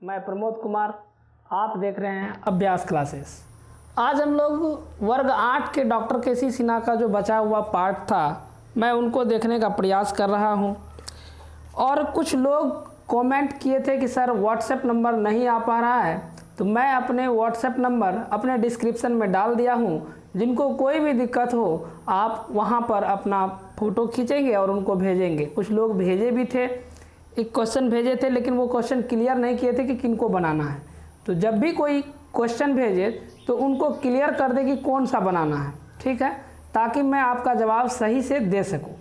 मैं प्रमोद कुमार, आप देख रहे हैं अभ्यास क्लासेस। आज हम लोग वर्ग 8 के डॉक्टर केसी सिन्हा का जो बचा हुआ पार्ट था, मैं उनको देखने का प्रयास कर रहा हूं। और कुछ लोग कमेंट किए थे कि सर व्हाट्सएप नंबर नहीं आ पा रहा है, तो मैं अपने व्हाट्सएप नंबर अपने डिस्क्रिप्शन में डाल दिया हूं। जिनको कोई भी दिक्कत हो आप वहां पर अपना फ़ोटो खींचेंगे और उनको भेजेंगे। कुछ लोग भेजे भी थे, एक क्वेश्चन भेजे थे, लेकिन वो क्वेश्चन क्लियर नहीं किए थे कि किनको बनाना है। तो जब भी कोई क्वेश्चन भेजे तो उनको क्लियर कर दे कि कौन सा बनाना है, ठीक है, ताकि मैं आपका जवाब सही से दे सकूं।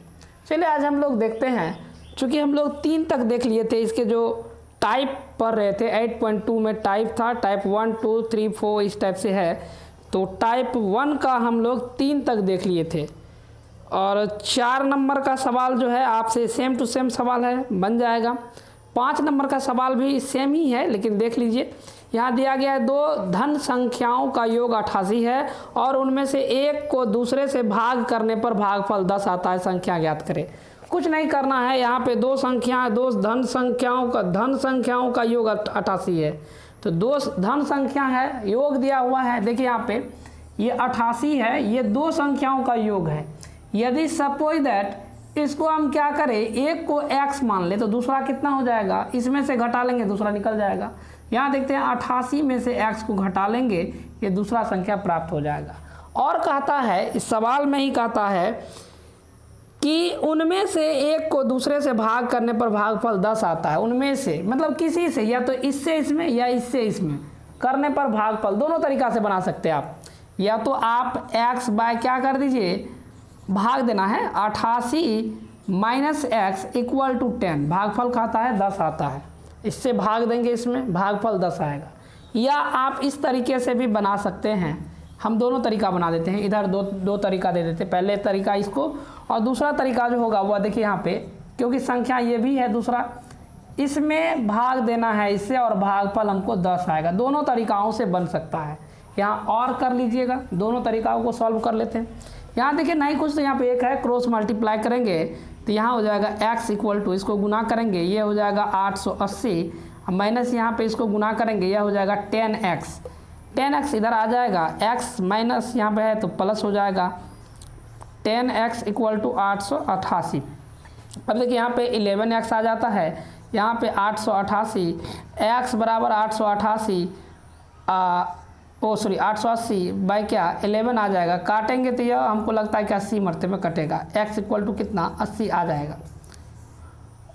चलिए आज हम लोग देखते हैं। चूँकि हम लोग 3 तक देख लिए थे, इसके जो टाइप पढ़ रहे थे 8.2 में टाइप था, टाइप 1, 2, 3, 4 इस टाइप से है। तो टाइप 1 का हम लोग 3 तक देख लिए थे। और 4 नंबर का सवाल जो है आपसे सेम टू सेम सवाल है, बन जाएगा। 5 नंबर का सवाल भी सेम ही है, लेकिन देख लीजिए यहाँ दिया गया है 2 धन संख्याओं का योग 88 है और उनमें से एक को दूसरे से भाग करने पर भागफल 10 आता है, संख्या ज्ञात करें। कुछ नहीं करना है, यहाँ पे 2 धन संख्याओं का योग 88 है। तो 2 धन संख्या है, योग दिया हुआ है, देखिए यहाँ पे ये 88 है, ये 2 संख्याओं का योग है। यदि सपोज दैट इसको हम क्या करें, एक को x मान ले तो दूसरा कितना हो जाएगा, इसमें से घटा लेंगे दूसरा निकल जाएगा। यहाँ देखते हैं 88 में से x को घटा लेंगे, ये दूसरा संख्या प्राप्त हो जाएगा। और कहता है, इस सवाल में ही कहता है कि उनमें से एक को दूसरे से भाग करने पर भागफल 10 आता है। उनमें से मतलब किसी से, या तो इससे इसमें या इससे इसमें करने पर भागफल, दोनों तरीका से बना सकते हैं आप। या तो आप x बाय क्या कर दीजिए, भाग देना है 88 माइनस एक्स इक्वल टू 10, भागफल खाता है 10 आता है, इससे भाग देंगे, इसमें भागफल 10 आएगा। या आप इस तरीके से भी बना सकते हैं, हम दोनों तरीका बना देते हैं, इधर दो तरीका दे देते हैं। पहले तरीका इसको, और दूसरा तरीका जो होगा वह देखिए यहाँ पे, क्योंकि संख्या ये भी है दूसरा, इसमें भाग देना है इससे और भागफल हमको 10 आएगा। दोनों तरीकाओं से बन सकता है। यहाँ और कर लीजिएगा, दोनों तरीकाओं को सॉल्व कर लेते हैं। यहाँ देखिए नहीं कुछ, तो यहाँ पे एक है, क्रॉस मल्टीप्लाई करेंगे तो यहाँ हो जाएगा x इक्वल टू, इसको गुना करेंगे ये हो जाएगा 880, माइनस यहाँ पे इसको गुना करेंगे यह हो जाएगा 10x इधर आ जाएगा, x माइनस यहाँ पे है तो प्लस हो जाएगा 10x इक्वल टू 888। अब देखिए यहाँ पे 11x आ जाता है, यहाँ पे 888, x बराबर 888 880 बाई क्या 11 आ जाएगा। काटेंगे तो यह हमको लगता है कि 80 मरतबे कटेगा, x इक्वल टू कितना 80 आ जाएगा।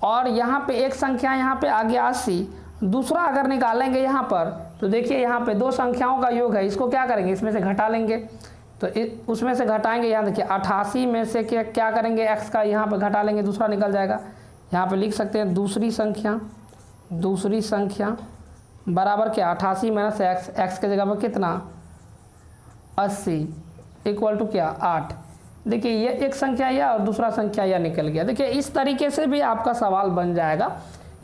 और यहाँ पे एक संख्या यहाँ पे आ गया 80, दूसरा अगर निकालेंगे यहाँ पर तो देखिए यहाँ पे 2 संख्याओं का योग है, इसको क्या करेंगे, इसमें से घटा लेंगे। तो उसमें से घटाएंगे, यहाँ देखिए 88 में से क्या करेंगे, x का यहाँ पर घटा लेंगे, दूसरा निकल जाएगा। यहाँ पर लिख सकते हैं दूसरी संख्या बराबर क्या 88 माइनस x के जगह पर कितना 80 इक्वल टू क्या 8। देखिए ये एक संख्या यह और दूसरा संख्या यह निकल गया। देखिए इस तरीके से भी आपका सवाल बन जाएगा।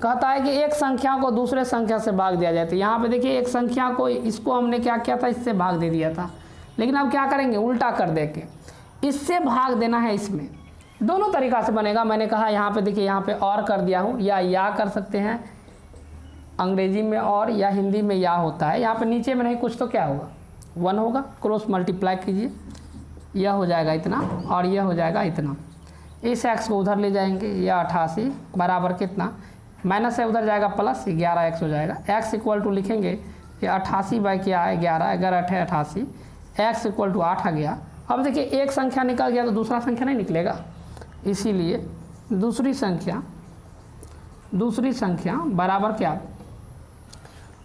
कहता है कि एक संख्या को दूसरे संख्या से भाग दिया जाए। तो यहाँ पे देखिए एक संख्या को, इसको हमने क्या किया था, इससे भाग दे दिया था, लेकिन अब क्या करेंगे, उल्टा कर दे के इससे भाग देना है। इसमें दोनों तरीका से बनेगा। मैंने कहा यहाँ पे देखिए, यहाँ पे और कर दिया हूँ, या कर सकते हैं, अंग्रेजी में और या हिंदी में या होता है। यहाँ पे नीचे में नहीं कुछ तो क्या होगा 1 होगा, क्रॉस मल्टीप्लाई कीजिए, यह हो जाएगा इतना और यह हो जाएगा इतना। इस x को उधर ले जाएंगे, यह 88 बराबर कितना, माइनस से उधर जाएगा प्लस 11x हो जाएगा। x इक्वल टू लिखेंगे कि 88 बाई क्या है 11, 11 है 88, x इक्वल टू 8 आ गया। अब देखिए एक संख्या निकल गया तो दूसरा संख्या नहीं निकलेगा, इसीलिए दूसरी संख्या बराबर क्या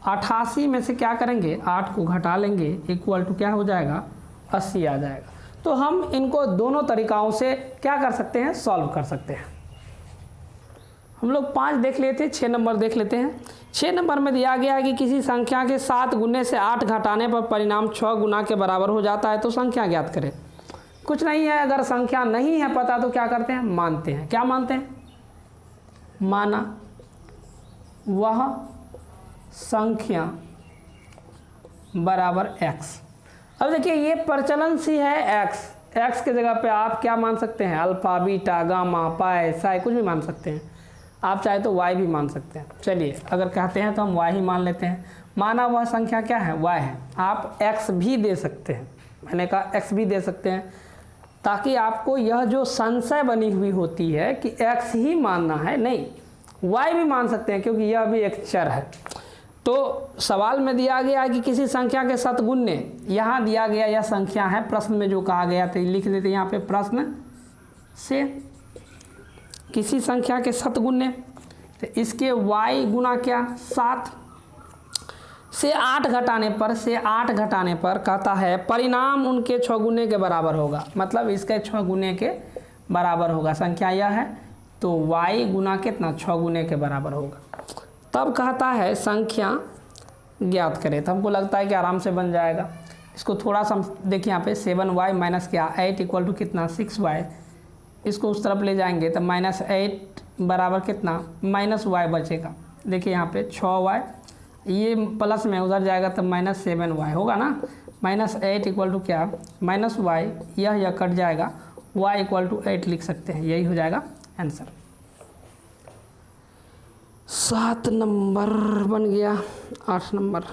88 में से क्या करेंगे 8 को घटा लेंगे, इक्वल टू क्या हो जाएगा 80 आ जाएगा। तो हम इनको दोनों तरीकाओं से क्या कर सकते हैं, सॉल्व कर सकते हैं। हम लोग 5 देख लेते हैं, 6 नंबर देख लेते हैं। 6 नंबर में दिया गया है कि किसी संख्या के 7 गुने से 8 घटाने पर परिणाम 6 गुना के बराबर हो जाता है, तो संख्या ज्ञात करें। कुछ नहीं है, अगर संख्या नहीं है पता तो क्या करते हैं, मानते हैं। क्या मानते हैं, माना वह संख्या बराबर x। अब देखिए ये प्रचलन सी है x के जगह पे आप क्या मान सकते हैं, अल्फा, बीटा, गामा, पाई, साई कुछ भी मान सकते हैं। आप चाहे तो y भी मान सकते हैं। चलिए अगर कहते हैं तो हम y ही मान लेते हैं। माना वह संख्या क्या है, y है। आप x भी दे सकते हैं, मैंने कहा x भी दे सकते हैं, ताकि आपको यह जो संशय बनी हुई होती है कि x ही मानना है, नहीं y भी मान सकते हैं क्योंकि यह भी एक चर है। तो सवाल में दिया गया है कि किसी संख्या के शतगुण्य, यहाँ दिया गया यह संख्या है, प्रश्न में जो कहा गया था लिख देते यहाँ पे, प्रश्न से किसी संख्या के शतगुण्य, तो इसके y गुना क्या 7 से 8 घटाने पर कहता है परिणाम उनके 6 गुने के बराबर होगा, मतलब इसके 6 गुने के बराबर होगा। संख्या यह है तो y गुना कितना 6 गुने के बराबर होगा। तब कहता है संख्या ज्ञात करें, तो हमको लगता है कि आराम से बन जाएगा। इसको थोड़ा सा देखिए यहाँ पे 7y माइनस क्या 8 इक्वल टू कितना 6y, इसको उस तरफ ले जाएंगे तो -8 बराबर कितना -y बचेगा। देखिए यहाँ पे 6y, ये प्लस में उधर जाएगा तो -7y होगा ना। -8 इक्वल टू क्या -y, यह कट जाएगा, y इक्वल टू 8 लिख सकते हैं, यही हो जाएगा आंसर। 7 नंबर बन गया। 8 नंबर,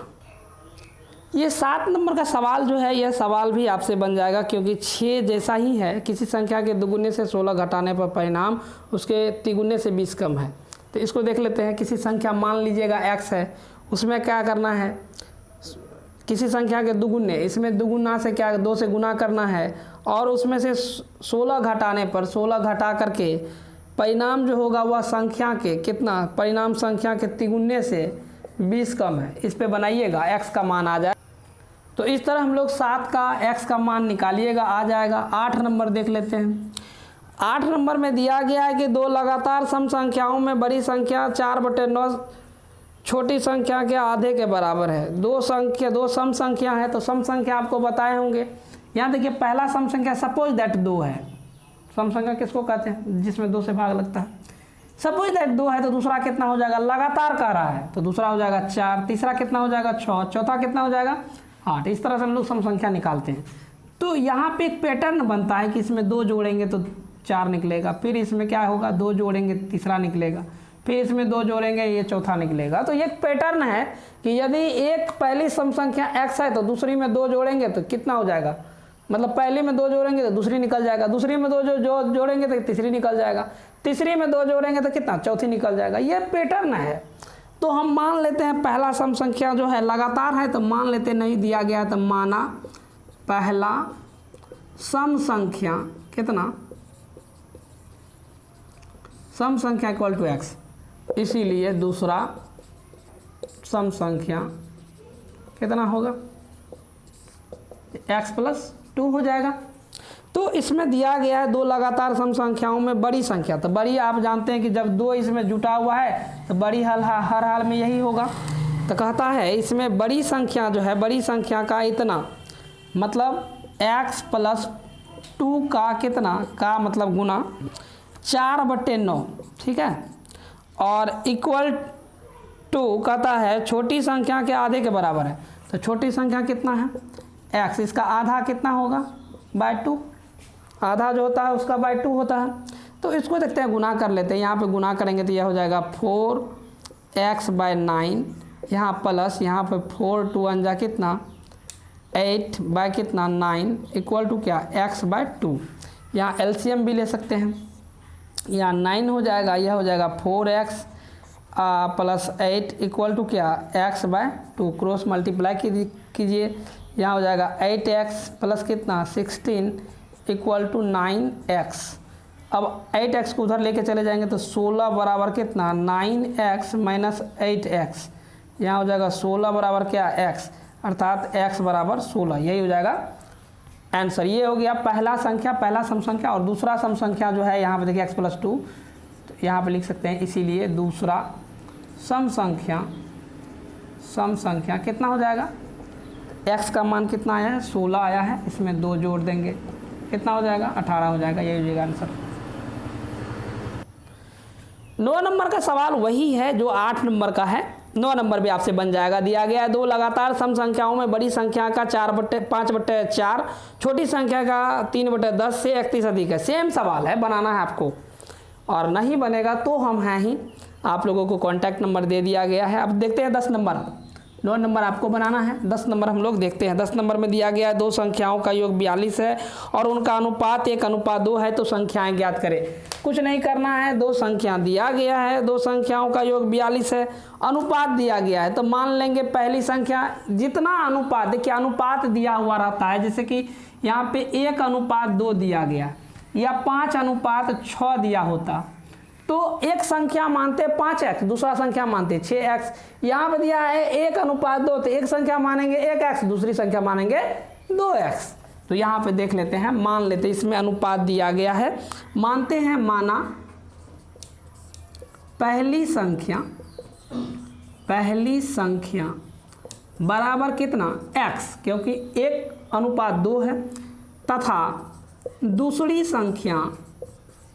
ये 7 नंबर का सवाल जो है, यह सवाल भी आपसे बन जाएगा क्योंकि 6 जैसा ही है। किसी संख्या के दुगुने से 16 घटाने पर परिणाम उसके तिगुने से 20 कम है। तो इसको देख लेते हैं। किसी संख्या मान लीजिएगा x है, उसमें क्या करना है, किसी संख्या के दुगुने, इसमें दुगुना से क्या 2 से गुना करना है और उसमें से 16 घटाने पर 16 घटा करके परिणाम जो होगा वह संख्या के कितना, परिणाम संख्या के तिगुने से 20 कम है। इस पे बनाइएगा, x का मान आ जाए। तो इस तरह हम लोग 7 का x का मान निकालिएगा, आ जाएगा। 8 नंबर देख लेते हैं। 8 नंबर में दिया गया है कि दो लगातार सम संख्याओं में बड़ी संख्या 4/9 छोटी संख्या के आधे के बराबर है। दो सम संख्या है, तो सम संख्या आपको बताए होंगे। यहाँ देखिए पहला सम संख्या सपोज दैट 2 है। सम संख्या किसको कहते हैं, जिसमें 2 से भाग लगता है। सपोज दैट 2 है तो दूसरा कितना हो जाएगा, लगातार कह रहा है तो दूसरा हो जाएगा 4, तीसरा कितना हो जाएगा 6, चौथा कितना हो जाएगा 8। इस तरह से हम लोग सम संख्या निकालते हैं। तो यहाँ पे एक पैटर्न बनता है कि इसमें 2 जोड़ेंगे तो 4 निकलेगा, फिर इसमें क्या होगा 2 जोड़ेंगे तीसरा निकलेगा, फिर इसमें 2 जोड़ेंगे ये चौथा निकलेगा। तो ये एक पैटर्न है कि यदि एक पहली सम संख्या x है तो दूसरी में 2 जोड़ेंगे तो कितना हो जाएगा, मतलब पहली में 2 जोड़ेंगे तो दूसरी निकल जाएगा, दूसरी में 2 जोड़ेंगे तो तीसरी निकल जाएगा, तीसरी में 2 जोड़ेंगे तो कितना चौथी निकल जाएगा। ये पैटर्न है। तो हम मान लेते हैं पहला सम संख्या जो है लगातार है, तो मान लेते नहीं दिया गया तो माना पहला सम संख्या कितना, सम संख्या इक्वल टू x, इसीलिए दूसरा सम संख्या कितना होगा x + 2 हो जाएगा। तो इसमें दिया गया है दो लगातार सम संख्याओं में बड़ी संख्या, तो बड़ी आप जानते हैं कि जब 2 इसमें जुटा हुआ है तो बड़ी हर हाल में यही होगा। तो कहता है इसमें बड़ी संख्या जो है, बड़ी संख्या का इतना मतलब x + 2 का कितना का मतलब गुना 4/9, ठीक है, और इक्वल टू कहता है छोटी संख्या के आधे के बराबर है। तो छोटी संख्या कितना है x, इसका आधा कितना होगा /2, आधा जो होता है उसका /2 होता है। तो इसको देखते हैं, गुना कर लेते हैं। यहाँ पे गुना करेंगे तो यह हो जाएगा 4x/9, यहाँ प्लस यहाँ पे 4 2 अंजा कितना 8 कितना 9 इक्वल टू क्या x/2। यहाँ एलसीएम भी ले सकते हैं, यहाँ 9 हो जाएगा, यह हो जाएगा 4x + 8 इक्वल टू क्या x/2। क्रॉस मल्टीप्लाई कीजिए, यहाँ हो जाएगा 8x + कितना 16 इक्वल टू 9x। अब 8x को उधर लेके चले जाएंगे तो 16 बराबर कितना 9x - 8x, यहाँ हो जाएगा 16 बराबर क्या x, अर्थात x बराबर 16। यही हो जाएगा आंसर। ये हो गया पहला संख्या, पहला सम संख्या। और दूसरा सम संख्या जो है यहाँ पे देखिए x + 2, तो यहाँ पे लिख सकते हैं, इसीलिए दूसरा सम संख्या कितना हो जाएगा, x का मान कितना आया है 16 आया है, इसमें 2 जोड़ देंगे कितना हो जाएगा 18 हो जाएगा। यही हो जाएगा आंसर। 9 नंबर का सवाल वही है जो 8 नंबर का है। 9 नंबर भी आपसे बन जाएगा। दिया गया है दो लगातार सम संख्याओं में बड़ी संख्या का 5/4, छोटी संख्या का 3/10 से 31 अधिक है। सेम सवाल है, बनाना है आपको। और नहीं बनेगा तो हम हैं ही, आप लोगों को कॉन्टैक्ट नंबर दे दिया गया है। अब देखते हैं 10 नंबर, 9 नंबर आपको बनाना है। 10 नंबर हम लोग देखते हैं। 10 नंबर में दिया गया है दो संख्याओं का योग 42 है और उनका अनुपात 1:2 है, तो संख्याएं ज्ञात करें। कुछ नहीं करना है, दो संख्या दिया गया है, दो संख्याओं का योग 42 है, अनुपात दिया गया है, तो मान लेंगे पहली संख्या जितना अनुपात, देखिए अनुपात दिया हुआ रहता है, जैसे कि यहाँ पे 1:2 दिया गया या 5:6 दिया होता, तो एक संख्या मानते 5x, दूसरा संख्या मानते 6x। यहाँ पे दिया है 1:2, तो एक संख्या मानेंगे 1x, दूसरी संख्या मानेंगे 2x। तो यहाँ पे देख लेते हैं, मान लेते हैं, इसमें अनुपात दिया गया है, मानते हैं, माना पहली संख्या बराबर कितना x, क्योंकि 1:2 है, तथा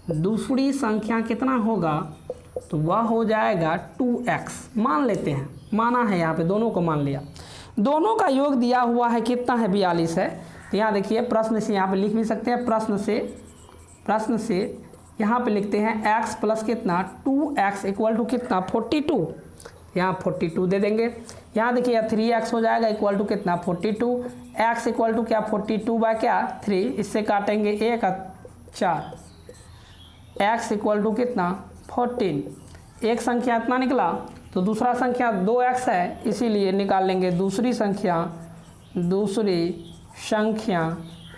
दूसरी संख्या कितना होगा, तो वह हो जाएगा 2x। मान लेते हैं, माना है, यहाँ पे दोनों को मान लिया, दोनों का योग दिया हुआ है कितना है, 42 है। तो यहाँ देखिए प्रश्न से यहाँ पे लिख भी सकते हैं, प्रश्न से यहाँ पे लिखते हैं x प्लस कितना 2x इक्वल टू कितना 42, यहाँ 42 दे देंगे। यहाँ देखिए 3x हो जाएगा इक्वल टू कितना 42, x इक्वल टू क्या 42 बाय क्या 3, इससे काटेंगे 1 4, x इक्वल टू कितना 14, एक संख्या इतना निकला, तो दूसरा संख्या 2x है, इसीलिए निकाल लेंगे दूसरी संख्या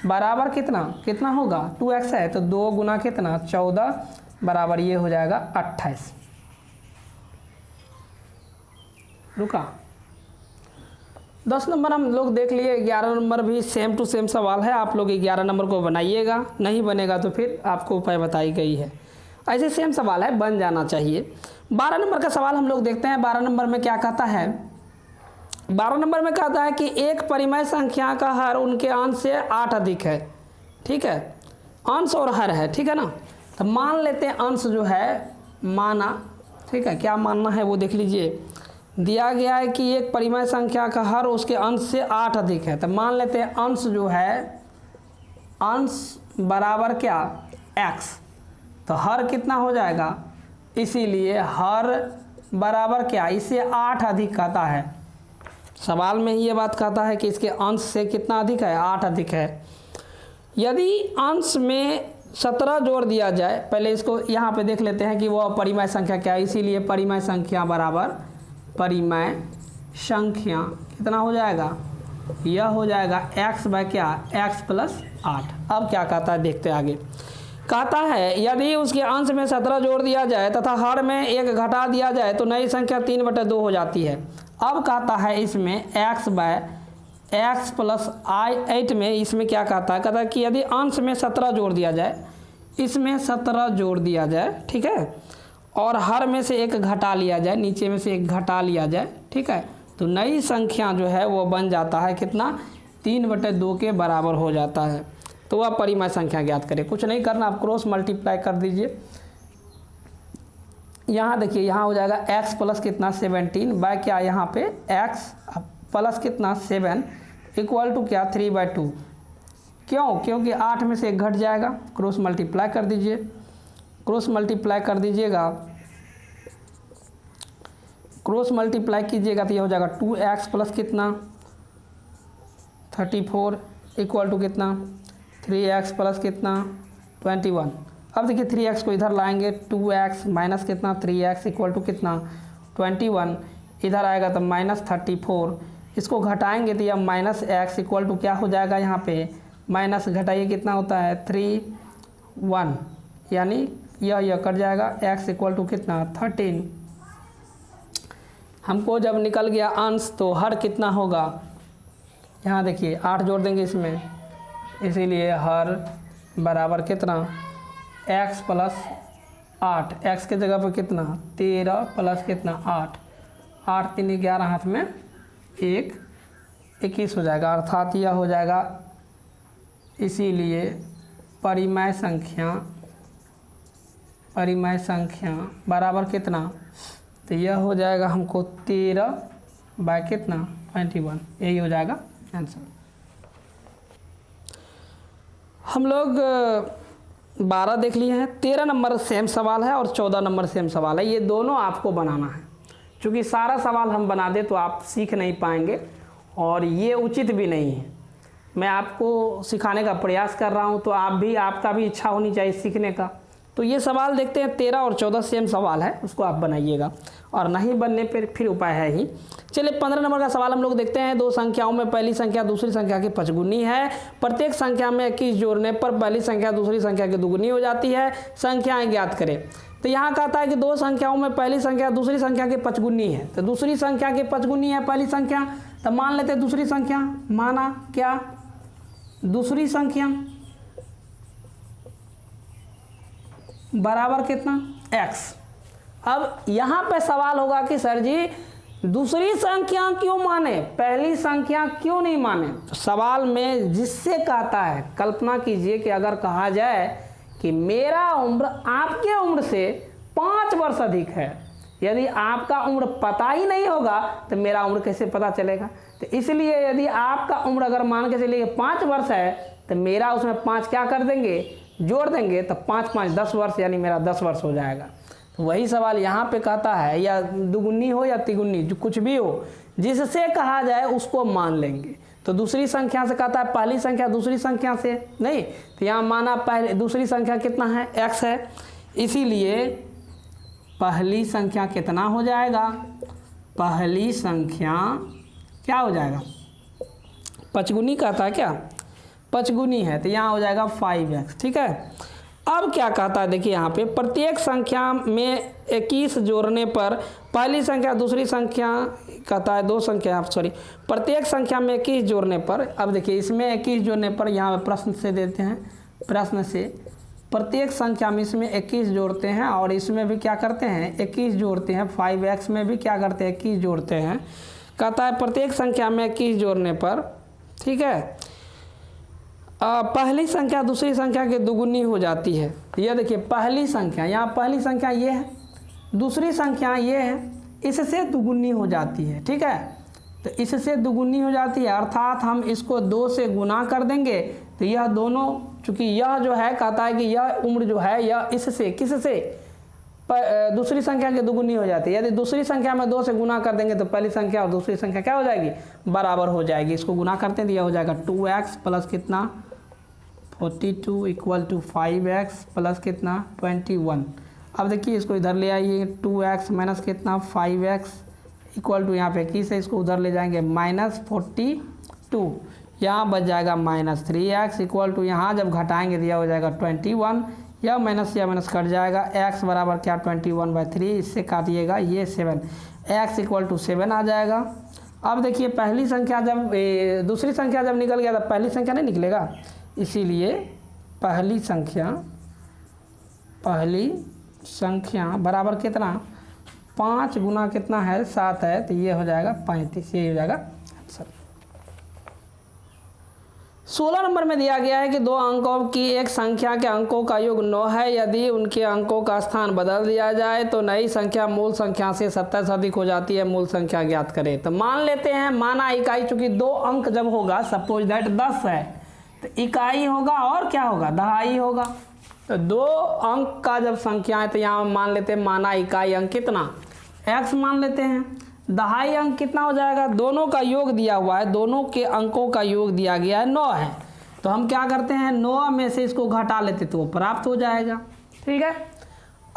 बराबर कितना होगा 2x है, तो 2 गुना कितना 14 बराबर ये हो जाएगा 28। रुका, 10 नंबर हम लोग देख लिए। 11 नंबर भी सेम टू सेम सवाल है, आप लोग 11 नंबर को बनाइएगा, नहीं बनेगा तो फिर आपको उपाय बताई गई है। ऐसे सेम सवाल है, बन जाना चाहिए। 12 नंबर का सवाल हम लोग देखते हैं। 12 नंबर में क्या कहता है, 12 नंबर में कहता है कि एक परिमेय संख्या का हर उनके अंश से 8 अधिक है। ठीक है, अंश और हर है, ठीक है ना। तो मान लेते हैं अंश जो है माना, ठीक है, क्या मानना है वो देख लीजिए। दिया गया है कि एक परिमेय संख्या का हर उसके अंश से 8 अधिक है, तो मान लेते हैं अंश जो है, अंश बराबर क्या x, तो हर कितना हो जाएगा, इसीलिए हर बराबर क्या, इसे 8 अधिक कहता है। सवाल में ही ये बात कहता है कि इसके अंश से कितना अधिक है, 8 अधिक है। यदि अंश में 17 जोड़ दिया जाए, पहले इसको यहाँ पे देख लेते हैं कि वह परिमेय संख्या क्या है, इसीलिए परिमेय संख्या बराबर परिमेय संख्या कितना हो जाएगा, यह हो जाएगा x बाय क्या x प्लस 8। अब क्या कहता है देखते आगे, कहता है यदि उसके अंश में 17 जोड़ दिया जाए तथा हर में 1 घटा दिया जाए तो नई संख्या 3/2 हो जाती है। अब कहता है इसमें x बाय x प्लस 8 में, इसमें क्या कहता है कि यदि अंश में 17 जोड़ दिया जाए, इसमें 17 जोड़ दिया जाए, ठीक है, और हर में से 1 घटा लिया जाए, नीचे में से 1 घटा लिया जाए, ठीक है, तो नई संख्या जो है वो बन जाता है कितना 3/2 के बराबर हो जाता है। तो वह परिमेय संख्या ज्ञात करें। कुछ नहीं करना, आप क्रॉस मल्टीप्लाई कर दीजिए। यहाँ देखिए, यहाँ हो जाएगा x प्लस कितना 17 बाय क्या, यहाँ पे x प्लस कितना 7 इक्वल टू क्या 3/2। क्यों, क्योंकि 8 में से 1 घट जाएगा। क्रॉस मल्टीप्लाई कर दीजिए, क्रॉस मल्टीप्लाई कर दीजिएगा, क्रॉस मल्टीप्लाई कीजिएगा तो ये हो जाएगा 2x प्लस कितना 34 इक्वल टू कितना 3x प्लस कितना 21। अब देखिए 3x को इधर लाएंगे, 2x माइनस कितना 3x इक्वल टू कितना 21, इधर आएगा तो माइनस 34, इसको घटाएंगे तो यह माइनस x इक्वल टू क्या हो जाएगा, यहाँ पे माइनस घटाइए कितना होता है 3 1, यानी यह कट जाएगा, x इक्वल टू कितना 13। हमको जब निकल गया अंश तो हर कितना होगा, यहाँ देखिए 8 जोड़ देंगे इसमें, इसीलिए हर बराबर कितना x प्लस 8, x के जगह पर कितना 13 प्लस कितना 8, 8 3 11, हाथ में 1 21 हो जाएगा, अर्थात यह हो जाएगा, इसीलिए परिमेय संख्या बराबर कितना, तो यह हो जाएगा हमको 13 बाय कितना 21, यही हो जाएगा आंसर। हम लोग 12 देख लिए हैं, 13 नंबर सेम सवाल है और 14 नंबर सेम सवाल है। ये दोनों आपको बनाना है, क्योंकि सारा सवाल हम बना दे तो आप सीख नहीं पाएंगे और ये उचित भी नहीं है। मैं आपको सिखाने का प्रयास कर रहा हूँ तो आपका भी इच्छा होनी चाहिए सीखने का। तो ये सवाल देखते हैं, 13 और 14 सेम सवाल है, उसको आप बनाइएगा और नहीं बनने पर फिर उपाय है ही। चलिए 15 नंबर का सवाल हम लोग देखते हैं। दो संख्याओं में पहली संख्या दूसरी संख्या की पचगुनी है। प्रत्येक संख्या में 21 जोड़ने पर पहली संख्या दूसरी संख्या की दुगुनी हो जाती है। संख्याएं ज्ञात करें। तो यहाँ कहता है कि दो संख्याओं में पहली संख्या दूसरी संख्या की पचगुनी है। तो दूसरी संख्या की पचगुनी है पहली संख्या, तो मान लेते हैं दूसरी संख्या। माना क्या? दूसरी संख्या बराबर कितना? x। अब यहाँ पे सवाल होगा कि सर जी दूसरी संख्या क्यों माने, पहली संख्या क्यों नहीं माने? तो सवाल में जिससे कहता है, कल्पना कीजिए कि अगर कहा जाए कि मेरा उम्र आपके उम्र से 5 वर्ष अधिक है, यदि आपका उम्र पता ही नहीं होगा तो मेरा उम्र कैसे पता चलेगा? तो इसलिए यदि आपका उम्र अगर मान के चलिए 5 वर्ष है तो मेरा उसमें 5 क्या कर देंगे? जोड़ देंगे, तो 5 5 10 वर्ष, यानी मेरा 10 वर्ष हो जाएगा। तो वही सवाल यहाँ पे कहता है, या दुगुनी हो या तिगुनी, जो कुछ भी हो, जिससे कहा जाए उसको मान लेंगे। तो दूसरी संख्या से कहता है पहली संख्या दूसरी संख्या से नहीं, तो यहाँ माना पहले दूसरी संख्या कितना है? x है, इसीलिए पहली संख्या कितना हो जाएगा? पहली संख्या क्या हो जाएगा? पचगुनी कहता है क्या? पचगुनी है, तो यहाँ हो जाएगा 5x। ठीक है। अब क्या कहता है, देखिए यहाँ पे प्रत्येक संख्या में 21 जोड़ने पर पहली संख्या दूसरी संख्या, कहता है दो संख्या, सॉरी, प्रत्येक संख्या में 21 जोड़ने पर। अब देखिए इसमें 21 जोड़ने पर, यहाँ पे प्रश्न से देते हैं, प्रश्न से प्रत्येक संख्या में इसमें 21 जोड़ते हैं और इसमें भी क्या करते हैं? 21 जोड़ते हैं। 5x में भी क्या करते हैं? 21 जोड़ते हैं। कहता है प्रत्येक संख्या में 21 जोड़ने पर, ठीक है, पहली संख्या दूसरी संख्या की दुगुनी हो जाती है। यह देखिए पहली संख्या, यहाँ पहली संख्या ये है, दूसरी संख्या ये है, इससे दुगुनी हो जाती है। ठीक है, तो इससे दुगुनी हो जाती है, अर्थात हम इसको 2 से गुना कर देंगे तो यह दोनों, चूँकि यह जो है कहता है कि यह उम्र जो है यह इससे किससे? दूसरी संख्या की दुगुनी हो जाती है। यदि दूसरी संख्या में 2 से गुना कर देंगे तो पहली संख्या और दूसरी संख्या क्या हो जाएगी? बराबर हो जाएगी। इसको गुना करते हैं तो यह हो जाएगा 2x प्लस कितना? 42 इक्वल टू 5x प्लस कितना? 21। अब देखिए इसको इधर ले आइए, 2x माइनस कितना? 5x इक्वल टू, यहाँ पे 21 है, इसको उधर ले जाएंगे -42, यहाँ बच जाएगा -3x इक्वल टू, यहाँ जब घटाएंगे तो यह हो जाएगा 21, यह माइनस कट जाएगा। x बराबर क्या? 21/3, इससे काटिएगा ये 7, x इक्वल टू 7 आ जाएगा। अब देखिए पहली संख्या जब दूसरी संख्या जब निकल गया तो पहली संख्या नहीं निकलेगा, इसीलिए पहली संख्या बराबर कितना? 5 गुना कितना है? 7 है, तो ये हो जाएगा 35, ये हो जाएगा आंसर। 16 नंबर में दिया गया है कि दो अंकों की एक संख्या के अंकों का योग 9 है। यदि उनके अंकों का स्थान बदल दिया जाए तो नई संख्या मूल संख्या से 27 से अधिक हो जाती है। मूल संख्या ज्ञात करें। तो मान लेते हैं, माना इकाई, चूंकि 2 अंक जब होगा, सपोज दैट 10 है, तो इकाई होगा और क्या होगा? दहाई होगा। तो 2 अंक का जब संख्या है तो यहाँ मान लेते हैं, माना इकाई अंक कितना? x मान लेते हैं। दहाई अंक कितना हो जाएगा? दोनों का योग दिया हुआ है, दोनों के अंकों का योग दिया गया है 9 है, तो हम क्या करते हैं 9 में से इसको घटा लेते तो वो प्राप्त हो जाएगा। ठीक है।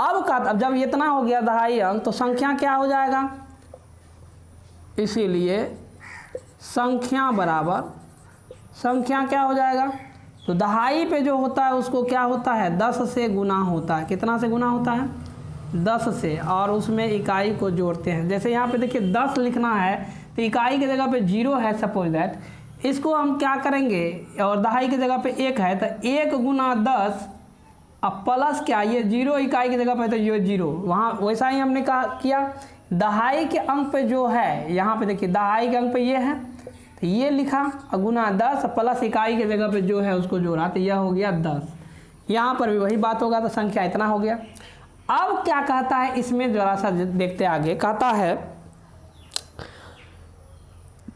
अब जब इतना हो गया दहाई अंक तो संख्या क्या हो जाएगा? इसीलिए संख्या बराबर संख्या क्या हो जाएगा? तो दहाई पे जो होता है उसको क्या होता है? 10 से गुना होता है। कितना से गुना होता है? 10 से, और उसमें इकाई को जोड़ते हैं। जैसे यहाँ पे देखिए 10 लिखना है तो इकाई की जगह पे 0 है, सपोज दैट, इसको हम क्या करेंगे, और दहाई की जगह पे 1 है तो 1 गुना 10 अब प्लस क्या, ये 0 इकाई की जगह पे तो ये 0, वहाँ वैसा ही हमने किया। दहाई के अंक पे जो है, यहाँ पे देखिए दहाई के अंक पे ये है तो ये लिखा, और गुना 10 प्लस इकाई की जगह पे जो है उसको जोड़ा, तो यह हो गया 10। यहाँ पर भी वही बात होगा, तो संख्या इतना हो गया। अब क्या कहता है इसमें, जरा सा देखते आगे, कहता है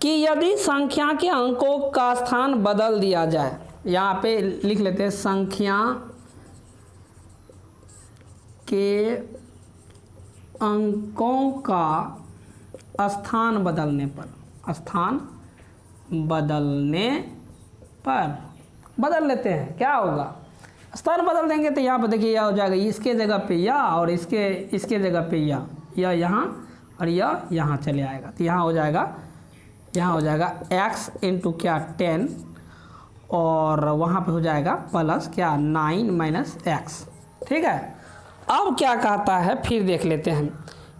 कि यदि संख्या के अंकों का स्थान बदल दिया जाए, यहाँ पे लिख लेते हैं संख्या के अंकों का स्थान बदलने पर बदल लेते हैं, क्या होगा, स्थान बदल देंगे तो यहाँ पर देखिए यह हो जाएगा इसके जगह पे या, और इसके जगह पे या यहाँ और यह यहाँ चले आएगा। तो यहाँ हो जाएगा x इंटू क्या 10 और वहाँ पे हो जाएगा प्लस क्या 9 माइनस x। ठीक है, अब क्या कहता है फिर देख लेते हैं।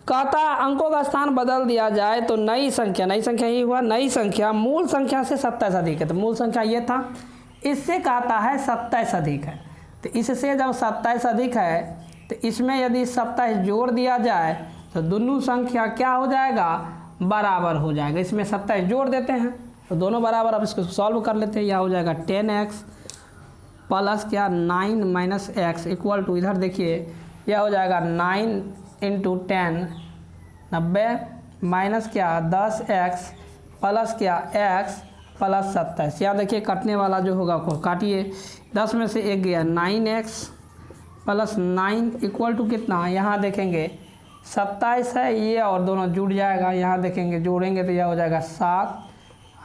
कहता है अंकों का स्थान बदल दिया जाए तो नई संख्या ही हुआ, नई संख्या मूल संख्या से 27 अधिक है। तो मूल संख्या ये था, इससे कहता है 27 अधिक है। तो इससे जब 27 अधिक है तो इसमें यदि 27 जोड़ दिया जाए तो दोनों संख्या क्या हो जाएगा, बराबर हो जाएगा। इसमें 27 जोड़ देते हैं तो दोनों बराबर। अब इसको सॉल्व कर लेते हैं। यह हो जाएगा 10x प्लस क्या 9 माइनस x इक्वल टू, इधर देखिए यह हो जाएगा 9 इंटू 10 90 माइनस क्या 10x प्लस क्या x प्लस 27। यहाँ देखिए कटने वाला जो होगा को काटिए, 10 में से 1 गया 9x प्लस 9 इक्वल टू कितना, यहाँ देखेंगे 27 है ये और दोनों जुड़ जाएगा। यहाँ देखेंगे जोड़ेंगे तो यह हो जाएगा 7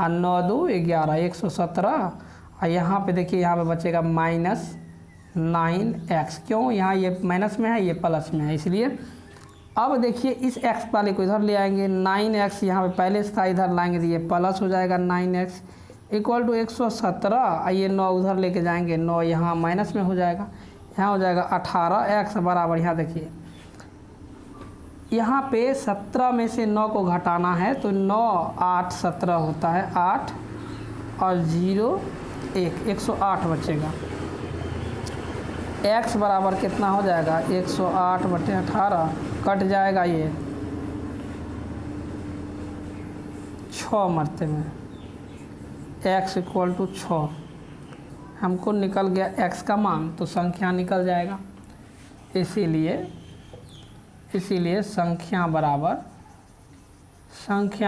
और 9 2 11 117। और यहाँ पे देखिए यहाँ पे बचेगा माइनस 9x। क्यों, यहाँ ये माइनस में है ये प्लस में है इसलिए। अब देखिए इस x वाले को इधर ले आएंगे, 9x यहाँ पे पहले से था इधर लाएंगे तो ये प्लस हो जाएगा 9x इक्वल टू 117। ये 9 उधर लेके जाएंगे, 9 यहाँ माइनस में हो जाएगा, यहाँ हो जाएगा 18x बराबर। यहाँ देखिए यहाँ पे 17 में से 9 को घटाना है तो 9 8 17 होता है, 8 और 0 1 108 बचेगा। x बराबर कितना हो जाएगा 108 बटे 18, कट जाएगा ये 6 मरते में, x इक्वल टू 6। हमको निकल गया x का मान तो संख्या निकल जाएगा। इसीलिए संख्या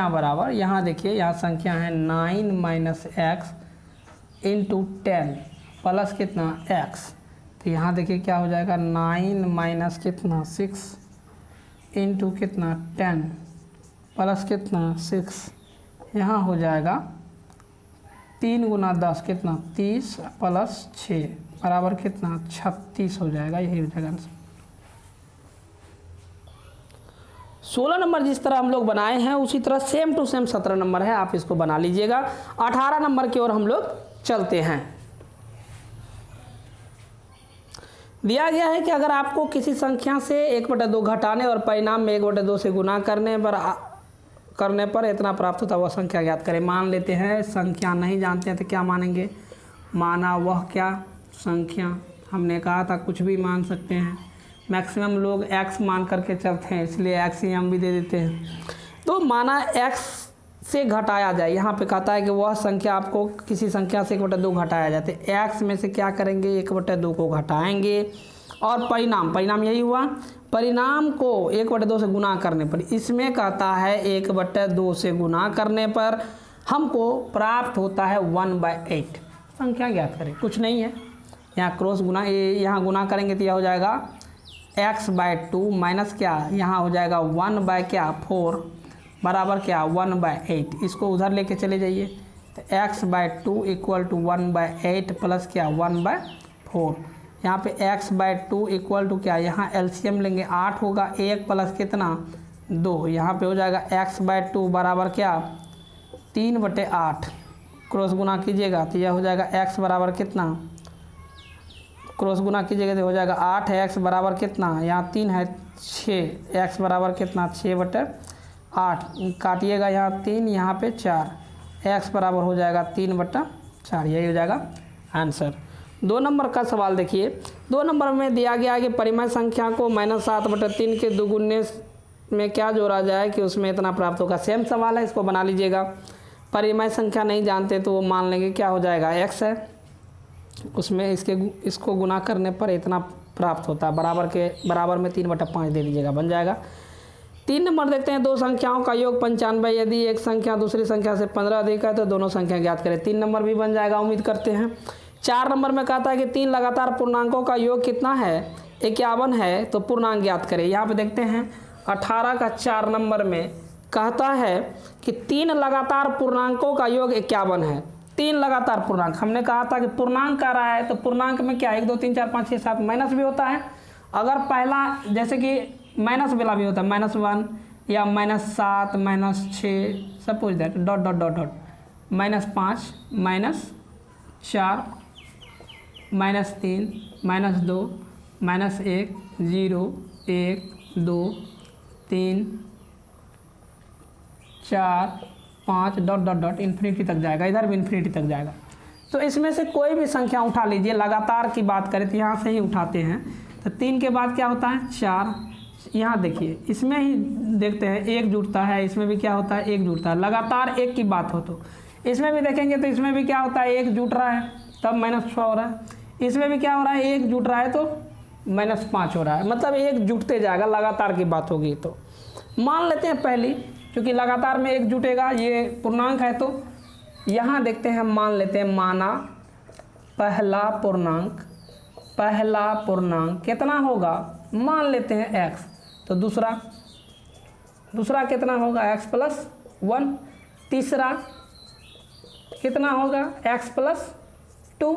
बराबर यहाँ देखिए यहाँ संख्या है 9 माइनस x इंटू 10 प्लस कितना x। तो यहाँ देखिए क्या हो जाएगा 9 माइनस कितना 6 इंटू कितना 10 प्लस कितना 6। यहाँ हो जाएगा 3 गुना 10 कितना 30 प्लस 6 बराबर कितना 36 हो जाएगा। यही हो जाएगा आंसर। 16 नंबर जिस तरह हम लोग बनाए हैं उसी तरह सेम टू सेम 17 नंबर है, आप इसको बना लीजिएगा। 18 नंबर की ओर हम लोग चलते हैं। दिया गया है कि अगर आपको किसी संख्या से 1/2 घटाने और परिणाम में 1/2 से गुना करने पर इतना प्राप्त होता है, वह संख्या ज्ञात करें। मान लेते हैं संख्या नहीं जानते हैं तो क्या मानेंगे, माना वह क्या संख्या, हमने कहा था कुछ भी मान सकते हैं। मैक्सिमम लोग x मान करके चलते हैं इसलिए x ही हम भी दे देते हैं। तो माना x से घटाया जाए, यहाँ पे कहता है कि वह संख्या आपको किसी संख्या से 1/2 घटाया जाते, x में से क्या करेंगे 1/2 को घटाएंगे और परिणाम यही हुआ, परिणाम को 1/2 से गुना करने पर, इसमें कहता है 1/2 से गुना करने पर हमको प्राप्त होता है 1/8। संख्या ज्ञात करें, कुछ नहीं है, यहाँ क्रॉस गुना, यहाँ गुना करेंगे तो यह हो जाएगा x/2 माइनस क्या यहाँ हो जाएगा 1/4 बराबर क्या 1/8। इसको उधर लेके चले जाइए तो x/2 इक्वल टू 1/8 प्लस क्या 1/4। यहाँ पे x/2 इक्वल टू क्या, यहाँ एलसीएम लेंगे 8 होगा, 1 प्लस कितना 2, यहाँ पे हो जाएगा x/2 बराबर क्या 3/8। क्रॉस गुना कीजिएगा तो यह हो जाएगा x बराबर कितना, क्रॉस गुना कीजिएगा तो हो जाएगा 8 है, x बराबर कितना, यहाँ 3 है 6, x बराबर कितना 6/8, काटिएगा यहाँ 3 यहाँ पे 4, x बराबर हो जाएगा 3/4। यही हो जाएगा आंसर। 2 नंबर का सवाल देखिए। 2 नंबर में दिया गया है कि परिमेय संख्या को -7/3 के दुगुने में क्या जोड़ा जाए कि उसमें इतना प्राप्त होगा। सेम सवाल है, इसको बना लीजिएगा। परिमेय संख्या नहीं जानते तो वो मान लेंगे क्या हो जाएगा x है, उसमें इसको गुना करने पर इतना प्राप्त होता है, बराबर में 3/5 दे दीजिएगा, बन जाएगा। 3 नंबर देखते हैं। 2 संख्याओं का योग 95, यदि एक संख्या दूसरी संख्या से 15 अधिक है तो दोनों संख्या ज्ञात करें। 3 नंबर भी बन जाएगा, उम्मीद करते हैं। 4 नंबर में कहता है कि 3 लगातार पूर्णांकों का योग कितना है, 51 है तो पूर्णांक ज्ञात करें। यहाँ पे देखते हैं 18 का 4 नंबर में कहता है कि 3 लगातार पूर्णांकों का योग 51 है। 3 लगातार पूर्णांक, हमने कहा था कि पूर्णांक का रहा है तो पूर्णांक में क्या 1 2 3 4 5 6 7 माइनस भी होता है। अगर पहला जैसे कि माइनस वाला भी होता है, -1 या -7 -6 suppose that dot dot dot dot -5 -4 -3 -2 -1 0 1 2 3 4 5 dot dot dot infinity तक जाएगा, इधर भी इन्फिनिटी तक जाएगा। तो इसमें से कोई भी संख्या उठा लीजिए। लगातार की बात करें तो यहाँ से ही उठाते हैं, तो 3 के बाद क्या होता है 4। यहाँ देखिए इसमें ही देखते हैं 1 जुड़ता है, इसमें भी क्या होता है 1 जुड़ता है। लगातार 1 की बात हो तो इसमें भी देखेंगे तो इसमें भी क्या होता है 1 जुट रहा है तब -6 हो रहा है। इसमें भी क्या हो रहा है 1 जुट रहा है तो -5 हो रहा है, मतलब 1 जुटते जाएगा। लगातार की बात होगी तो मान लेते हैं पहली, क्योंकि लगातार में 1 जुटेगा, ये पूर्णांक है तो यहाँ देखते हैं मान लेते हैं, माना पहला पूर्णांक कितना होगा मान लेते हैं x, तो दूसरा कितना होगा x + 1, तीसरा कितना होगा x + 2।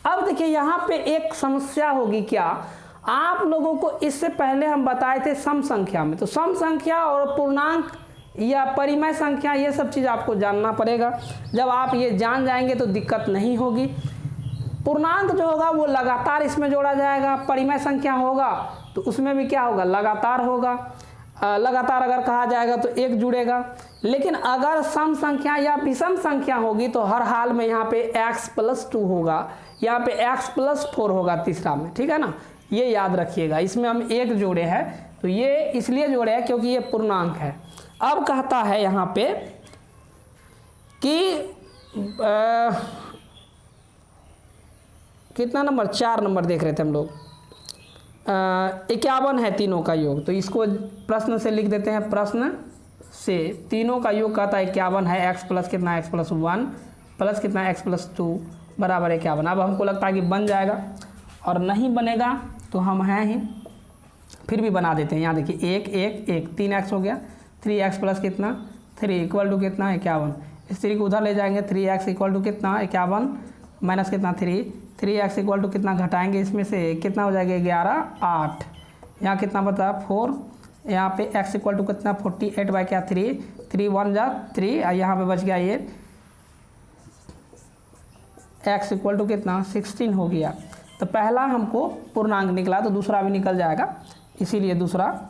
अब देखिए यहाँ पे एक समस्या होगी, क्या आप लोगों को इससे पहले हम बताए थे सम संख्या में, तो सम संख्या और पूर्णांक या परिमेय संख्या ये सब चीज़ आपको जानना पड़ेगा। जब आप ये जान जाएंगे तो दिक्कत नहीं होगी। पूर्णांक जो होगा वो लगातार इसमें जोड़ा जाएगा, परिमेय संख्या होगा तो उसमें भी क्या होगा लगातार होगा। लगातार अगर कहा जाएगा तो 1 जुड़ेगा, लेकिन अगर सम संख्या या विषम संख्या होगी तो हर हाल में यहाँ पे x + 2 होगा, यहाँ पे x + 4 होगा तीसरा में, ठीक है ना। ये याद रखिएगा, इसमें हम 1 जोड़े हैं तो ये इसलिए जोड़े हैं क्योंकि ये पूर्णांक है। अब कहता है यहाँ पे कि कितना नंबर 4 नंबर देख रहे थे हम लोग, 51 है तीनों का योग, तो इसको प्रश्न से लिख देते हैं। प्रश्न से तीनों का योग कहता है 51 है, x + कितना x + 1 प्लस कितना x + 2 बराबर 51। अब हमको लगता है कि बन जाएगा, और नहीं बनेगा तो हम हैं ही, फिर भी बना देते हैं। यहाँ देखिए 1 1 1 3x हो गया, 3x + कितना 3 = कितना 51। इस 3 को उधर ले जाएंगे, 3x = कितना 51 माइनस कितना 3x = कितना घटाएंगे इसमें से कितना हो जाएगा 11 8, यहाँ कितना बता 4, यहाँ पे x = कितना 48 बाई क्या 3 3 1 जा 3, और यहाँ पे बच गया ये x = कितना 16 हो गया। तो पहला हमको पूर्णांक निकला तो दूसरा भी निकल जाएगा, इसीलिए दूसरा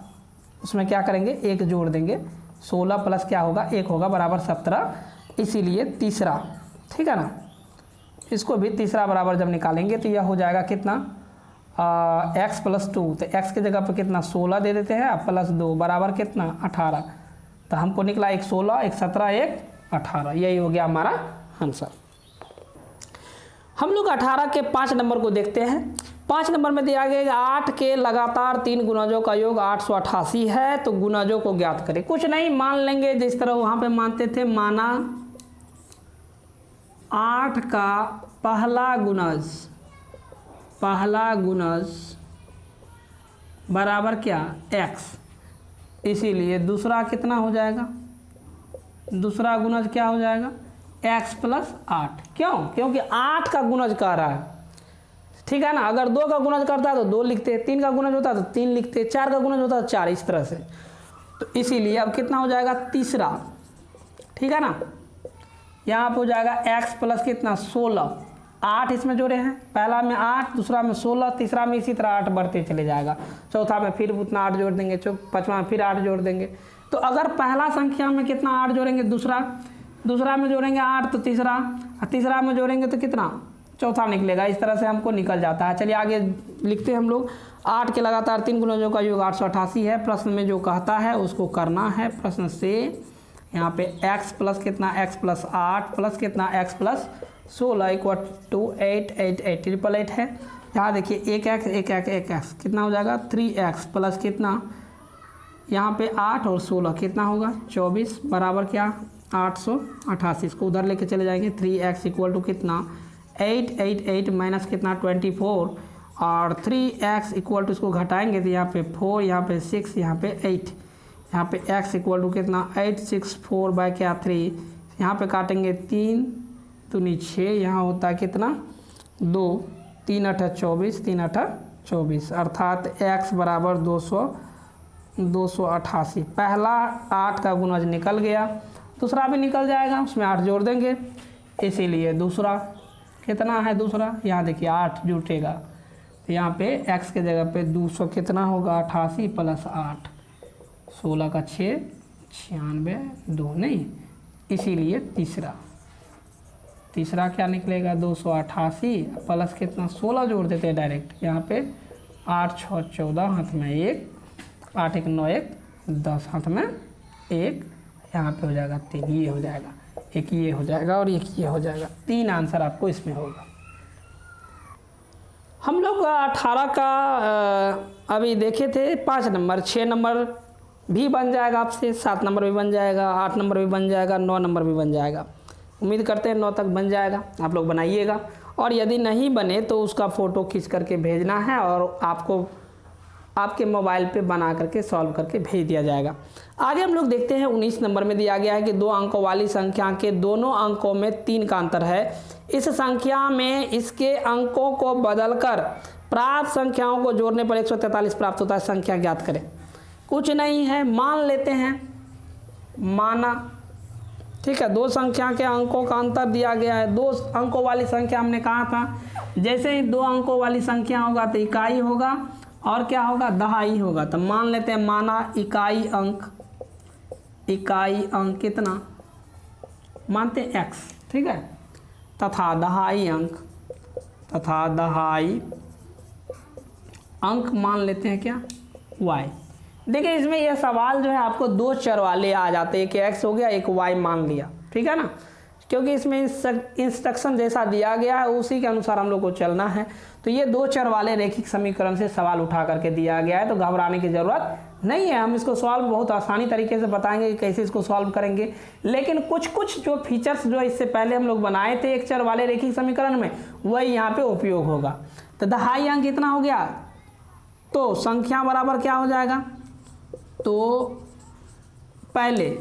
उसमें क्या करेंगे 1 जोड़ देंगे, 16 प्लस क्या होगा 1 होगा बराबर 17, इसीलिए तीसरा, ठीक है ना। इसको भी तीसरा बराबर जब निकालेंगे तो यह हो जाएगा कितना x + 2, तो x की जगह पर कितना 16 दे देते हैं, +2 बराबर कितना 18। तो हमको निकला 1 16 1 17 1 18, यही हो गया हमारा आंसर। हम लोग 18 के 5 नंबर को देखते हैं। 5 नंबर में दिया गया 8 के लगातार 3 गुणजों का योग 888 है, तो गुणजों को ज्ञात करें। कुछ नहीं मान लेंगे जिस तरह वहाँ पे मानते थे, माना 8 का पहला गुणज बराबर क्या x, इसीलिए दूसरा कितना हो जाएगा, दूसरा गुणज क्या हो जाएगा x + 8। क्यों? क्योंकि 8 का गुणज कह रहा है, ठीक है ना। अगर 2 का गुणज करता है तो 2 लिखते, 3 का गुणज होता है तो 3 लिखते, 4 का गुणज होता है तो 4, इस तरह से। तो इसीलिए अब कितना हो जाएगा तीसरा, ठीक है ना। यहाँ पर हो जाएगा x + कितना 16, 8 इसमें जोड़े हैं, पहला में 8 दूसरा में 16, तीसरा में इसी तरह 8 बढ़ते चले जाएगा, चौथा में फिर उतना 8 जोड़ देंगे, पाँचवा में फिर 8 जोड़ देंगे। तो अगर पहला संख्या में कितना 8 जोड़ेंगे, दूसरा में जोड़ेंगे 8 तो तीसरा में जोड़ेंगे तो कितना चौथा निकलेगा। इस तरह से हमको निकल जाता है। चलिए आगे लिखते हैं हम लोग। 8 के लगातार 3 गुणजों का योग 888 है। प्रश्न में जो कहता है उसको करना है। प्रश्न से यहाँ पे x + कितना x + 8 प्लस कितना x + 16 = 8 8 8 888 है। यहाँ देखिए 1x कितना हो जाएगा 3x प्लस कितना यहाँ पे 8 और 16 कितना होगा 24 बराबर क्या 888। इसको उधर लेके चले जाएंगे। 3x = कितना 8 8 8 माइनस कितना 24 और 3x इक्वल टू इसको घटाएंगे तो यहाँ पे 4, यहाँ पे 6, यहाँ पे 8, यहाँ पे x इक्वल टू कितना 8, 6, 4 बाय क्या 3, यहाँ पे काटेंगे 3 दूनी 6, यहाँ होता है कितना 2, 3 8 24, 3 8 24, अर्थात x बराबर 288। पहला 8 का गुणज निकल गया, दूसरा भी निकल जाएगा, उसमें 8 जोड़ देंगे, इसीलिए दूसरा कितना है, दूसरा यहाँ देखिए 8 जुटेगा, तो यहाँ पे x के जगह पे 200 कितना होगा 88 प्लस 8, 16 का 6, 96, 2 नहीं, इसीलिए तीसरा क्या निकलेगा 288 प्लस कितना 16 जोड़ देते हैं डायरेक्ट, यहाँ पे 8 6 14, हाथ में 1, 8 1 9 1 10, हाथ में 1, यहाँ पे हो जाएगा 3, ये हो जाएगा, एक ये हो जाएगा और एक ये हो जाएगा, 3 आंसर आपको इसमें होगा। हम लोग 18 का अभी देखे थे 5 नंबर, 6 नंबर भी बन जाएगा आपसे, 7 नंबर भी बन जाएगा, 8 नंबर भी बन जाएगा, 9 नंबर भी बन जाएगा। उम्मीद करते हैं 9 तक बन जाएगा, आप लोग बनाइएगा, और यदि नहीं बने तो उसका फ़ोटो खींच करके भेजना है और आपको आपके मोबाइल पे बना करके सॉल्व करके भेज दिया जाएगा। आगे हम लोग देखते हैं 19 नंबर में दिया गया है कि 2 अंकों वाली संख्या के दोनों अंकों में 3 का अंतर है, इस संख्या में इसके अंकों को बदलकर प्राप्त संख्याओं को जोड़ने पर 143 प्राप्त होता है, संख्या ज्ञात करें। कुछ नहीं है, मान लेते हैं, माना, ठीक है, 2 संख्या के अंकों का अंतर दिया गया है, 2 अंकों वाली संख्या हमने कहा था, जैसे ही 2 अंकों वाली संख्या होगा तो इकाई होगा और क्या होगा दहाई होगा, तो मान लेते हैं, माना इकाई अंक कितना मानते हैं x, ठीक है, तथा दहाई अंक मान लेते हैं क्या y। देखिए इसमें यह सवाल जो है आपको 2 चर वाले आ जाते हैं, एक x हो गया एक y मान लिया, ठीक है ना, क्योंकि इसमें इंस्ट्रक्शन जैसा दिया गया है उसी के अनुसार हम लोग को चलना है। तो ये 2 चर वाले रैखिक समीकरण से सवाल उठा करके दिया गया है, तो घबराने की ज़रूरत नहीं है, हम इसको सॉल्व बहुत आसानी तरीके से बताएंगे कि कैसे इसको सॉल्व करेंगे। लेकिन कुछ जो फीचर्स जो इससे पहले हम लोग बनाए थे एक चर वाले रैखिक समीकरण में, वही यहाँ पे उपयोग होगा। तो दहाई अंक कितना हो गया, तो संख्या बराबर क्या हो जाएगा, तो पहले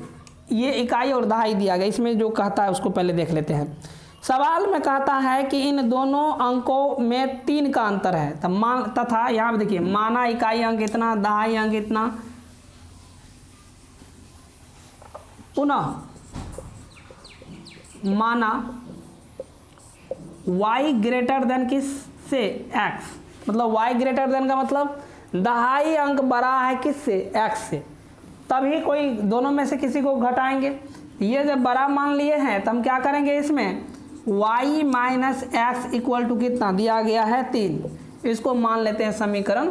ये इकाई और दहाई दिया गया, इसमें जो कहता है उसको पहले देख लेते हैं। सवाल में कहता है कि इन दोनों अंकों में 3 का अंतर है, तब मान तथा यहाँ पे देखिए माना इकाई अंक इतना, दहाई अंक इतना, पुनः माना y ग्रेटर देन किस से x, मतलब y ग्रेटर देन का मतलब दहाई अंक बड़ा है किस से x से, तभी कोई दोनों में से किसी को घटाएंगे। ये जब बड़ा मान लिए हैं तो हम क्या करेंगे, इसमें y minus x equal to कितना दिया गया है 3, इसको मान लेते हैं समीकरण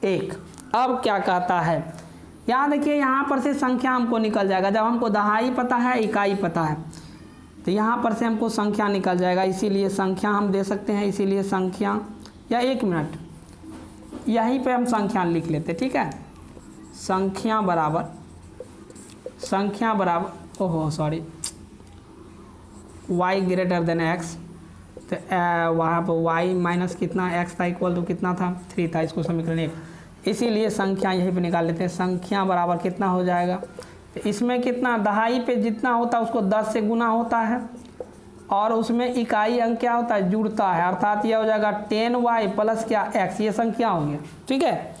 1। अब क्या कहता है, यहाँ देखिए यहाँ पर से संख्या हमको निकल जाएगा, जब हमको दहाई पता है इकाई पता है तो यहाँ पर से हमको संख्या निकल जाएगा, इसीलिए संख्या हम दे सकते हैं, इसीलिए संख्या, या 1 मिनट यहीं पे हम संख्या लिख लेते, ठीक है, संख्या बराबर ओहो sorry y greater than x, तो वहाँ पर y माइनस कितना x था इक्वल टू कितना था 3 था, इसको समीकरण 1, इसीलिए संख्या यहीं पे निकाल लेते हैं। संख्या बराबर कितना हो जाएगा, तो इसमें कितना दहाई पे जितना होता है उसको 10 से गुना होता है, और उसमें इकाई अंक क्या होता है जुड़ता है, अर्थात यह हो जाएगा 10y प्लस क्या x, ये संख्या हो गया, ठीक है।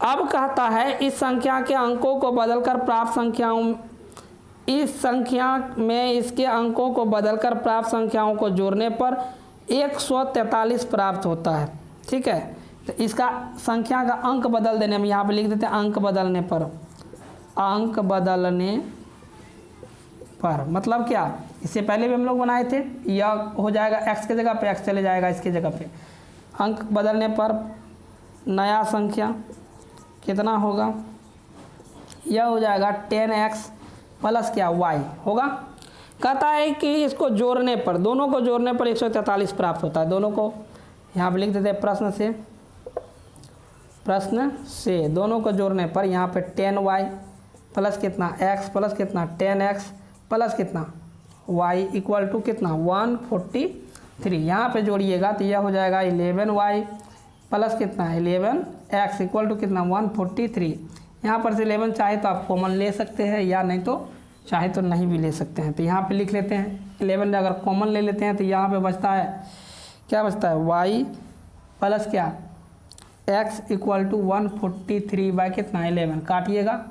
अब कहता है इस संख्या के अंकों को बदलकर प्राप्त संख्याओं, इस संख्या में इसके अंकों को बदलकर प्राप्त संख्याओं को जोड़ने पर 143 प्राप्त होता है, ठीक है। तो इसका संख्या का अंक बदल देने में यहाँ पे लिख देते हैं अंक बदलने पर मतलब क्या, इससे पहले भी हम लोग बनाए थे, यह हो जाएगा x के जगह पे x चले जाएगा इसके जगह पे, अंक बदलने पर नया संख्या कितना होगा, यह हो जाएगा 10x प्लस क्या y होगा। कहता है कि इसको जोड़ने पर, दोनों को जोड़ने पर 143 प्राप्त होता है, दोनों को यहाँ पे लिख देते हैं प्रश्न से दोनों को जोड़ने पर यहाँ पे 10y प्लस कितना x प्लस कितना 10x प्लस कितना y इक्वल टू कितना 143, यहाँ पे जोड़िएगा तो यह हो जाएगा 11y प्लस कितना 11x इक्वल टू कितना 143। यहाँ पर से 11 चाहे तो आप कॉमन ले सकते हैं या नहीं तो चाहे तो नहीं भी ले सकते हैं। तो यहाँ पे लिख लेते हैं 11 अगर कॉमन ले लेते हैं तो यहाँ पे बचता है क्या बचता है y प्लस क्या x इक्वल टू 143 बाय कितना 11, काटिएगा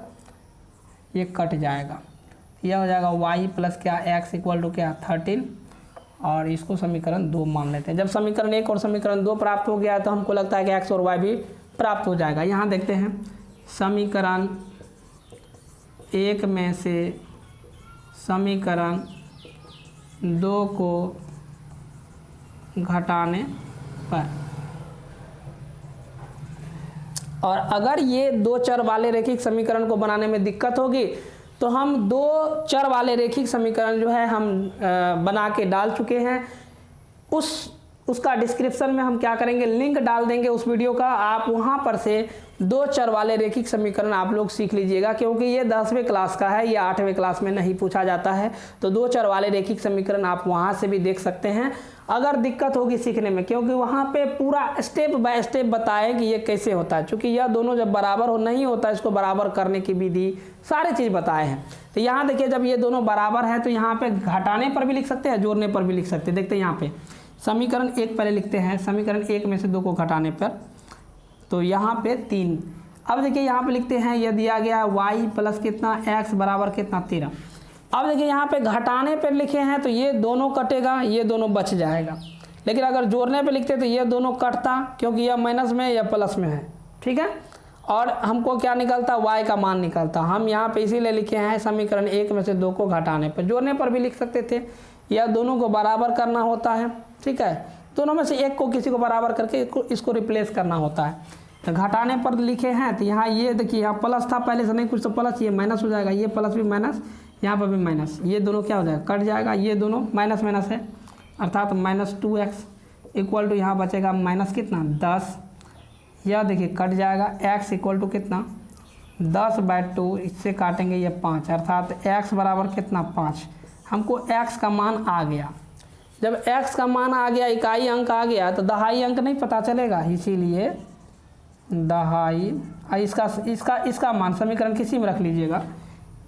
ये कट जाएगा, यह हो जाएगा y प्लस क्या x इक्वल टू क्या 13 और इसको समीकरण 2 मान लेते हैं। जब समीकरण 1 और समीकरण 2 प्राप्त हो गया तो हमको लगता है कि x और y भी प्राप्त हो जाएगा। यहाँ देखते हैं समीकरण 1 में से समीकरण 2 को घटाने पर, और अगर ये 2 चर वाले रैखिक समीकरण को बनाने में दिक्कत होगी तो हम 2 चर वाले रैखिक समीकरण जो है हम बना के डाल चुके हैं। उसका डिस्क्रिप्शन में हम क्या करेंगे, लिंक डाल देंगे उस वीडियो का, आप वहाँ पर से 2 चर वाले रैखिक समीकरण आप लोग सीख लीजिएगा, क्योंकि ये 10वीं क्लास का है, ये 8वीं क्लास में नहीं पूछा जाता है। तो 2 चर वाले रैखिक समीकरण आप वहाँ से भी देख सकते हैं अगर दिक्कत होगी सीखने में, क्योंकि वहाँ पे पूरा स्टेप बाय स्टेप बताए कि ये कैसे होता है। चूँकि यह दोनों जब बराबर हो नहीं होता, इसको बराबर करने की विधि सारी चीज़ बताए हैं। तो यहाँ देखिए जब ये दोनों बराबर है तो यहाँ पे घटाने पर भी लिख सकते हैं, जोड़ने पर भी लिख सकते हैं। देखते हैं यहाँ पे समीकरण 1 पहले लिखते हैं, समीकरण 1 में से 2 को घटाने पर तो यहाँ पे 3। अब देखिए यहाँ पे लिखते हैं यह दिया गया y प्लस कितना x बराबर कितना 13। अब देखिए यहाँ पे घटाने पर लिखे हैं तो ये दोनों कटेगा, ये दोनों बच जाएगा। लेकिन अगर जोड़ने पे लिखते तो ये दोनों कटता, क्योंकि यह माइनस में या प्लस में है, ठीक है। और हमको क्या निकलता, y का मान निकलता। हम यहाँ पे इसीलिए लिखे हैं समीकरण 1 में से 2 को घटाने पर। जोड़ने पर भी लिख सकते थे, या दोनों को बराबर करना होता है, ठीक है। दोनों में से एक को किसी को बराबर करके इसको रिप्लेस करना होता है। तो घटाने पर लिखे हैं तो यहाँ ये देखिए यहाँ प्लस था पहले से, नहीं कुछ तो प्लस, ये माइनस हो जाएगा, ये प्लस भी माइनस, यहाँ पर भी माइनस, ये दोनों क्या हो जाएगा कट जाएगा, ये दोनों माइनस माइनस है, अर्थात -2x इक्वल टू यहाँ बचेगा माइनस कितना 10, यह देखिए कट जाएगा, x इक्वल टू कितना 10/2, इससे काटेंगे ये 5, अर्थात x बराबर कितना 5। हमको x का मान आ गया। जब x का मान आ गया, इकाई अंक आ गया, तो दहाई अंक नहीं पता चलेगा, इसीलिए दहाई इसका मान समीकरण किसी में रख लीजिएगा।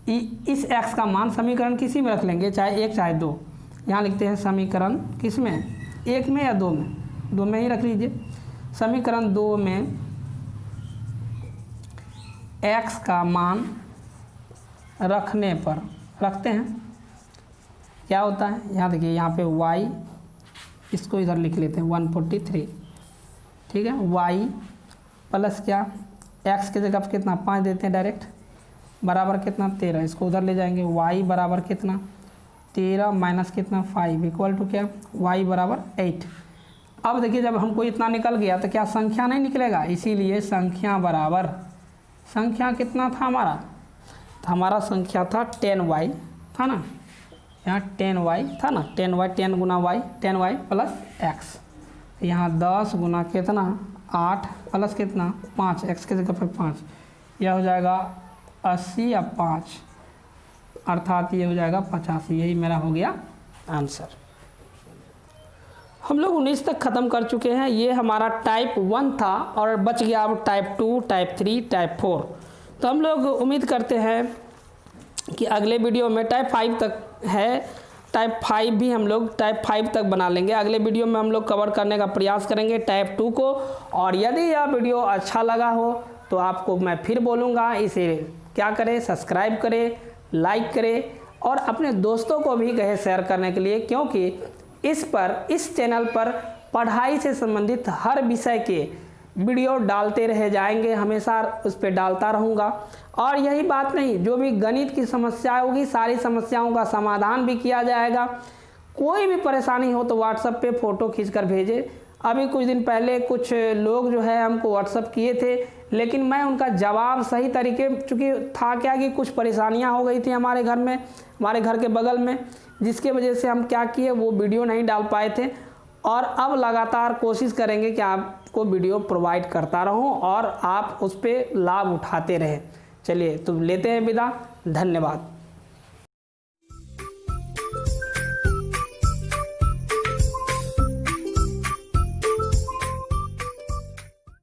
इस x का मान समीकरण किसी में रख लेंगे, चाहे 1 चाहे 2। यहाँ लिखते हैं समीकरण किस में, 1 में या 2 में, 2 में ही रख लीजिए। समीकरण 2 में x का मान रखने पर रखते हैं क्या होता है, यहाँ देखिए यहाँ पे y, इसको इधर लिख लेते हैं 143, ठीक है। y प्लस क्या x की जगह कितना 5 देते हैं डायरेक्ट, बराबर कितना 13, इसको उधर ले जाएंगे, y बराबर कितना 13 माइनस कितना 5 इक्वल टू क्या y बराबर 8। अब देखिए जब हमको इतना निकल गया तो क्या संख्या नहीं निकलेगा, इसीलिए संख्या बराबर, संख्या कितना था हमारा, तो हमारा संख्या था 10y था ना, यहाँ 10y था ना, 10y 10 गुना y 10y प्लस x, यहाँ 10 गुना कितना 8 प्लस कितना 5, x के जगह पर 5, यह हो जाएगा 80 या 5, अर्थात ये हो जाएगा 85। यही मेरा हो गया आंसर। हम लोग 19 तक ख़त्म कर चुके हैं। ये हमारा टाइप 1 था और बच गया अब टाइप 2, टाइप 3, टाइप 4। तो हम लोग उम्मीद करते हैं कि अगले वीडियो में टाइप 5 तक है, टाइप 5 भी हम लोग टाइप 5 तक बना लेंगे। अगले वीडियो में हम लोग कवर करने का प्रयास करेंगे टाइप 2 को। और यदि यह वीडियो अच्छा लगा हो तो आपको मैं फिर बोलूँगा, इसे क्या करें, सब्सक्राइब करें, लाइक करें और अपने दोस्तों को भी कहें शेयर करने के लिए, क्योंकि इस चैनल पर पढ़ाई से संबंधित हर विषय के वीडियो डालते रह जाएंगे, हमेशा उस पर डालता रहूँगा। और यही बात नहीं, जो भी गणित की समस्या होगी सारी समस्याओं का समाधान भी किया जाएगा। कोई भी परेशानी हो तो व्हाट्सएप पे फ़ोटो खींचकर भेजें। अभी कुछ दिन पहले कुछ लोग जो है हमको व्हाट्सएप किए थे, लेकिन मैं उनका जवाब सही तरीके, चूँकि था क्या कि कुछ परेशानियां हो गई थी हमारे घर में, हमारे घर के बगल में, जिसके वजह से हम क्या किए वो वीडियो नहीं डाल पाए थे। और अब लगातार कोशिश करेंगे कि आपको वीडियो प्रोवाइड करता रहूं और आप उस पर लाभ उठाते रहें। चलिए तो लेते हैं विदा, धन्यवाद।